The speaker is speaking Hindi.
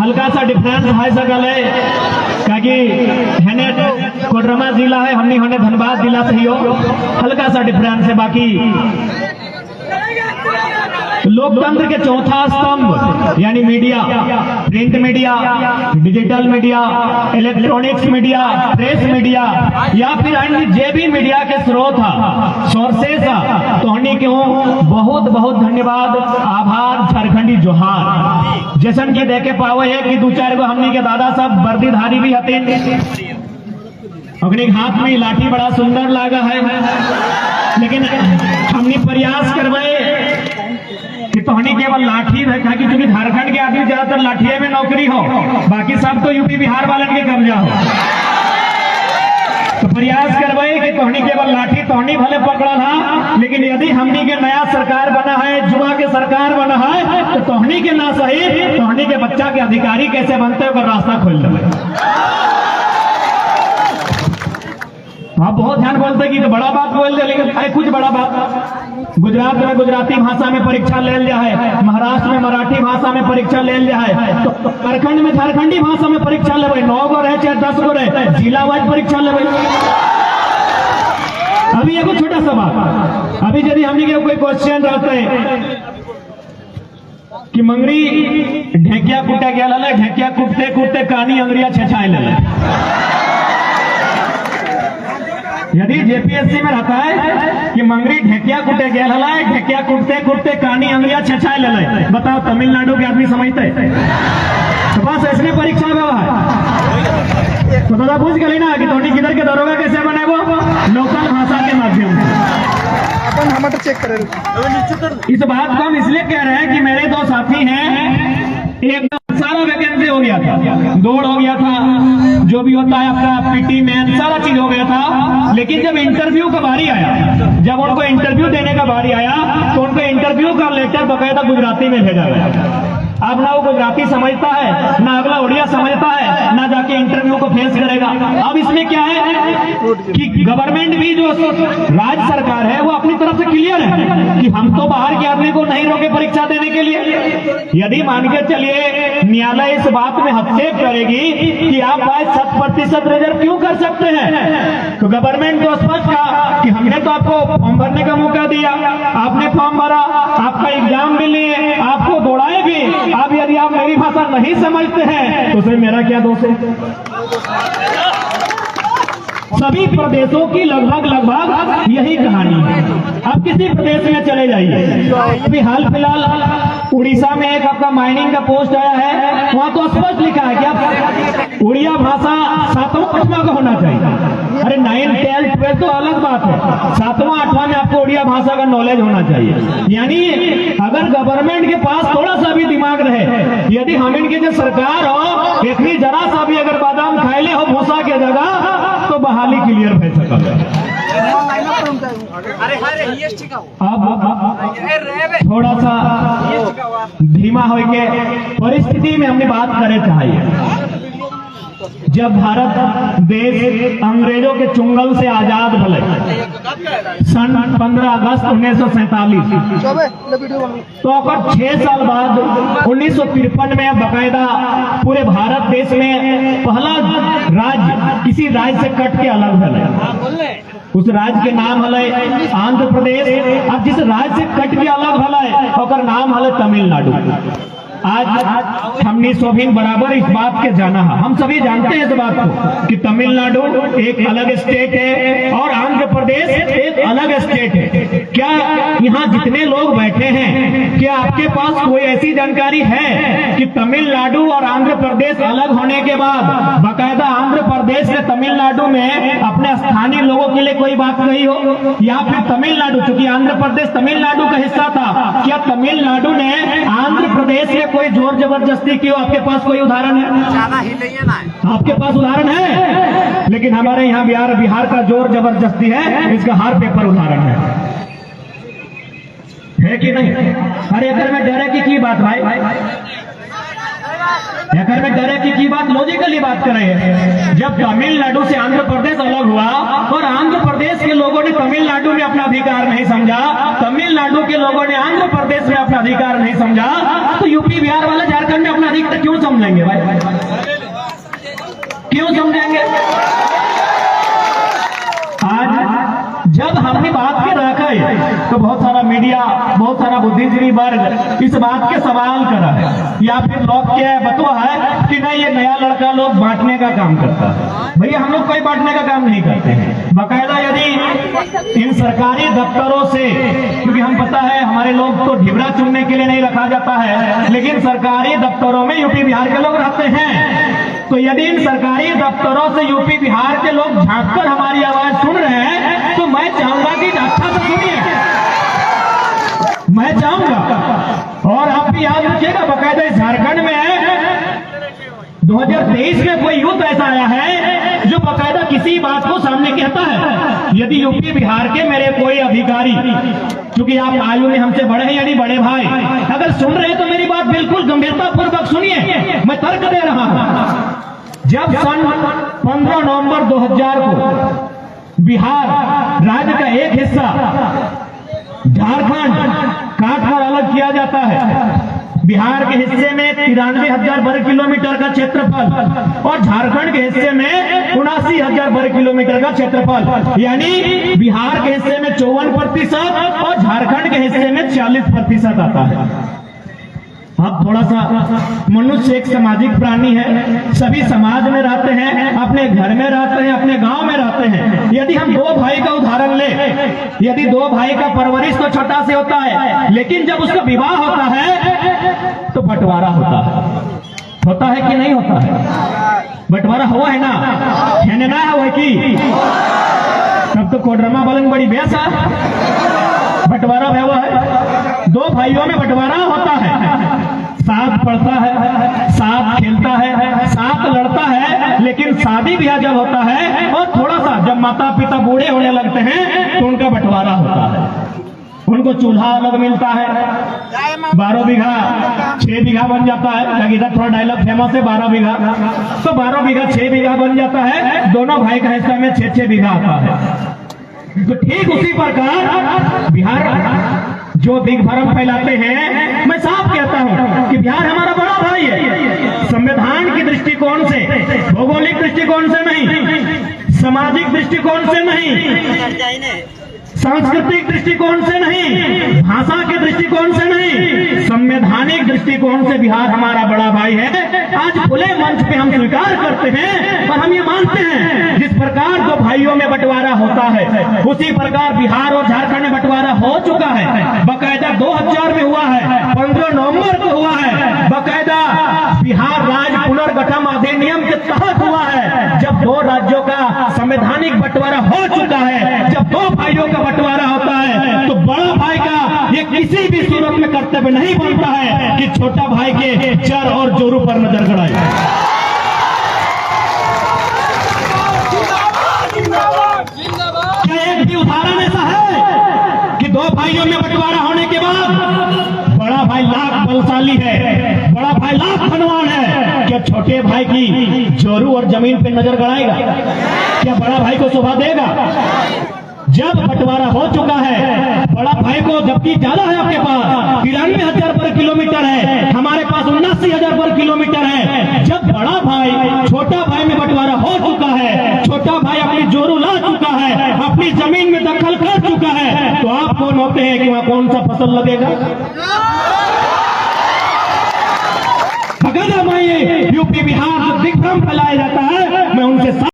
हल्का सा डिफरेंस है सकल है क्योंकि हेने कोडरमा जिला है, हमने होने धनबाद जिला से ही हो, हल्का सा डिफरेंस है। बाकी लोकतंत्र के चौथा स्तंभ यानी media, print media, digital media, electronics media, press media या फिर अन्य जे भी मीडिया के स्रोत सोर्सेस तो हमने क्यों बहुत बहुत धन्यवाद, आभार, झारखंडी जोहार। जैसन की देखे पावे है कि 2-4 गो हमने के दादा साहब वर्दीधारी भी हते, अपने हाथ में लाठी बड़ा सुंदर लगा है, लेकिन हमने प्रयास करवाए कि तोहनी केवल लाठी है, कि क्योंकि झारखंड के आदमी ज्यादातर लाठिये में नौकरी हो, बाकी सब तो यूपी बिहार वालन के कब्जा हो। तो प्रयास करवाए कि तोहनी केवल लाठी तोहनी भले पकड़ा था, लेकिन यदि हमनी के नया सरकार बना है, युवा के सरकार बना है, तो तोहनी के ना सही तोहनी के बच्चा के अधिकारी कैसे बनते हैं रास्ता खोल दे। आप बहुत ध्यान बोलते कि तो बड़ा बात बोल दे, लेकिन है कुछ बड़ा बात। गुजरात में गुजराती भाषा में परीक्षा ले लिया है, महाराष्ट्र में मराठी भाषा में परीक्षा ले लिया है, तो झारखंड में झारखंडी भाषा में परीक्षा ले 9 गो रहे चाहे 10 गो रहे, जिला वाइज परीक्षा ले। अभी एगो छोटा सा बात, अभी यदि हमने के कोई क्वेश्चन रहते कि मंगरी ढेकिया कूटा गया, ढेकिया कूटते कूटते कहानी अंगरिया छछाए ले, यदि जेपीएससी में रहता है कि मंगरी ढेकिया कूटे गया, ढेकिया कूटते कूटते कहानी अंगरिया छछाए ले, बताओ तमिलनाडु के आदमी समझते तो बस ऐसने परीक्षा व्यवहार तो दादा पूछ गई ना कि तोटी किधर के दरोगा कैसे बने, वो लोकल भाषा के माध्यम से अपन चेक करें। इस बात को हम इसलिए कह रहे हैं कि मेरे 2 साथी हैं, एक सारा वैकेंसी हो गया था, दौड़ हो गया था, जो भी होता है आपका पीटी मैन सारा चीज हो गया था, लेकिन जब इंटरव्यू का बारी आया, जब उनको इंटरव्यू देने का बारी आया, तो उनको इंटरव्यू का लेटर बकायदा गुजराती में भेजा गया। अब ना वो गुजराती समझता है, ना अगला उड़िया समझता है, ना जाके इंटरव्यू को फेस करेगा। अब इसमें क्या है कि गवर्नमेंट भी जो राज्य सरकार है वो अपनी तरफ से क्लियर है कि हम तो बाहर के आदमी को नहीं रोके परीक्षा देने के लिए। यदि मान के चलिए न्यायालय इस बात में हस्तक्षेप करेगी कि आप 100% रिजर्व क्यों कर सकते हैं, तो गवर्नमेंट तो स्पष्ट कहा कि हमने तो आपको फॉर्म भरने का मौका दिया, आपने फॉर्म भरा, आपका एग्जाम भी लिए, आपको दौड़ाए भी, अब यदि आप मेरी भाषा नहीं समझते हैं तो उसमें मेरा क्या दोष है। सभी प्रदेशों की लगभग यही कहानी है। अब किसी प्रदेश में चले जाइए, अभी हाल फिलहाल उड़ीसा में एक आपका माइनिंग का पोस्ट आया है, वहां तो स्पष्ट लिखा है कि आप उड़िया भाषा 7वां 8वां का होना चाहिए। अरे 9, 10, 12 तो अलग बात है, 7वां 8वां में आपको उड़िया भाषा का नॉलेज होना चाहिए। यानी अगर गवर्नमेंट के पास थोड़ा सा भी दिमाग रहे, यदि हम इनके जो सरकार हो इतनी जरा सा भी अगर बादाम खाएले हो भूसा के जगह, तो बहाली क्लियर हो सका। अब थोड़ा सा धीमा हो के परिस्थिति में हमने बात करे चाहिए। जब भारत देश अंग्रेजों के चुंगल से आजाद भले सन 15 अगस्त 1947, तो 6 साल बाद 1953 में बकायदा पूरे भारत देश में पहला राज्य किसी राज्य से कट के अलग भले, उस राज्य के नाम हले आंध्र प्रदेश। अब जिस राज्य से कट के अलग भले और नाम हले तमिलनाडु। आज हमने सभी बराबर इस बात के जाना है, हम सभी जानते हैं इस बात को कि तमिलनाडु एक अलग स्टेट है और आंध्र प्रदेश एक अलग स्टेट है। क्या यहाँ जितने लोग बैठे हैं, क्या आपके पास कोई ऐसी जानकारी है कि तमिलनाडु और आंध्र प्रदेश अलग होने के बाद बाकायदा आंध्र प्रदेश ने तमिलनाडु में अपने स्थानीय लोगों के लिए कोई बात कही हो, या फिर तमिलनाडु, चूंकि आंध्र प्रदेश तमिलनाडु का हिस्सा था, क्या तमिलनाडु ने आंध्र प्रदेश में कोई जोर जबरदस्ती की हो? आपके पास कोई उदाहरण है? ज्यादा ही नहीं है ना, आपके पास उदाहरण है? लेकिन हमारे यहाँ बिहार का जोर जबरदस्ती है, इसका हर पेपर उदाहरण है कि नहीं? अरे अगर में डरे की बात भाई, अगर में डरे की बात लॉजिकली बात कर रहे हैं। जब तमिलनाडु से आंध्र प्रदेश अलग हुआ और आंध्र प्रदेश के लोगों ने तमिलनाडु में अपना अधिकार नहीं समझा, तमिलनाडु के लोगों ने आंध्र प्रदेश में अपना अधिकार नहीं समझा, तो यूपी बिहार वाले झारखंड में में अधिकतर क्यों समझेंगे भाई, क्यों समझेंगे? आज जब हमने बात के रखा है तो बहुत सारा मीडिया, बहुत सारा बुद्धिजीवी वर्ग इस बात के सवाल करा है या फिर लोग क्या बतवा है कि नहीं ये नया लड़का लोग बांटने का काम करता है। भैया हम लोग कोई बांटने का काम नहीं करते हैं। बाकायदा यदि इन सरकारी दफ्तरों से, क्योंकि हम पता है हमारे लोग तो ढिबरा चुनने के लिए नहीं रखा जाता है, लेकिन सरकारी दफ्तरों में यूपी बिहार के लोग रहते हैं, तो यदि इन सरकारी दफ्तरों से यूपी बिहार के लोग झांक कर हमारी आवाज सुन रहे हैं तो मैं चाहूंगा कि अच्छा से सुनिए, मैं चाहूंगा। और आप भी याद रखिएगा, बाकायदा झारखंड में 2023 में कोई यूथ ऐसा आया है जो बाकायदा किसी बात को सामने कहता है। यदि यूपी बिहार के मेरे कोई अधिकारी, क्योंकि आप आयु में हमसे बड़े हैं यानी बड़े भाई, अगर सुन रहे हैं तो मेरी बात बिल्कुल गंभीरता पूर्वक सुनिए, मैं तर्क दे रहा हूं। जब सन 15 नवंबर 2000 को बिहार राज्य का एक हिस्सा झारखंड काट कर अलग किया जाता है, बिहार के हिस्से में 93,000 वर्ग किलोमीटर का क्षेत्रफल और झारखंड के हिस्से में 79,000 वर्ग किलोमीटर का क्षेत्रफल, यानी बिहार के हिस्से में 54% और झारखंड के हिस्से में 40% आता है। अब थोड़ा सा, मनुष्य एक सामाजिक प्राणी है, सभी समाज में रहते हैं, अपने घर में रहते हैं, अपने गांव में रहते हैं। यदि हम दो भाई का उदाहरण ले, यदि दो भाई का परवरिश तो छोटा से होता है, लेकिन जब उसका विवाह होता है तो बंटवारा होता है कि नहीं होता है? बंटवारा हुआ है ना, है ना हुआ कि तब तो कोडरमा बलन बड़ी बेस है, बंटवारा हुआ है। दो भाइयों में बंटवारा होता है, साथ पढ़ता है, साथ खेलता है, साथ लड़ता है, लेकिन शादी ब्याह जब होता है और थोड़ा सा जब माता पिता बूढ़े होने लगते हैं तो उनका बंटवारा होता है। उनको चूल्हा अलग मिलता है, 12 बीघा 6 बीघा बन जाता है। इधर थोड़ा डायलॉग फेमस है 12 बीघा, तो 12 बीघा 6 बीघा बन जाता है। दोनों भाई का हिस्सा में 6-6 बीघा आता है। तो ठीक उसी प्रकार बिहार जो दिग्भ्रम फैलाते हैं, मैं साफ कहता हूं कि बिहार हमारा बड़ा भाई है। संविधान की दृष्टिकोण से, भौगोलिक दृष्टिकोण से नहीं, सामाजिक दृष्टिकोण से नहीं, सांस्कृतिक दृष्टिकोण से नहीं, भाषा के दृष्टिकोण से नहीं, संवैधानिक दृष्टिकोण से बिहार हमारा बड़ा भाई है। आज खुले मंच पे हम स्वीकार करते हैं और हम ये मानते हैं जिस प्रकार दो भाइयों में बंटवारा होता है उसी प्रकार बिहार और झारखंड में बंटवारा हो चुका है। बाकायदा 2000 में हुआ है, 15 नवंबर को हुआ है। बाकायदा बिहार राज्य पुनर्गठन अधिनियम के तहत हुआ है। जब दो राज्यों का संवैधानिक बंटवारा हो चुका है, जब दो भाइयों का बंटवारा होता है, तो बड़ा भाई का ये किसी भी सूरत में कर्तव्य नहीं बनता है कि छोटा भाई के जड़ और जोरों पर नजर गड़ाए। क्या एक भी उदाहरण ऐसा है कि दो भाइयों में बंटवारा होने के बाद बड़ा भाई लाख बलशाली है, बड़ा भाई लाख धनवान है, क्या छोटे भाई की जोरू और जमीन पे नजर गड़ाएगा? क्या बड़ा भाई को शोभा देगा? जब बंटवारा हो चुका है, बड़ा भाई को जबकि ज्यादा है, आपके पास 93,000 वर्ग किलोमीटर है, हमारे पास 79,000 वर्ग किलोमीटर है। जब बड़ा भाई छोटा भाई में बंटवारा हो चुका है, छोटा भाई अपनी जोरू ला चुका है, अपनी जमीन में दखल कर चुका है, तो आप कौन होते हैं कि वहां कौन सा फसल लगेगा? यूपी बिहार जो दिग्भ्रम फैला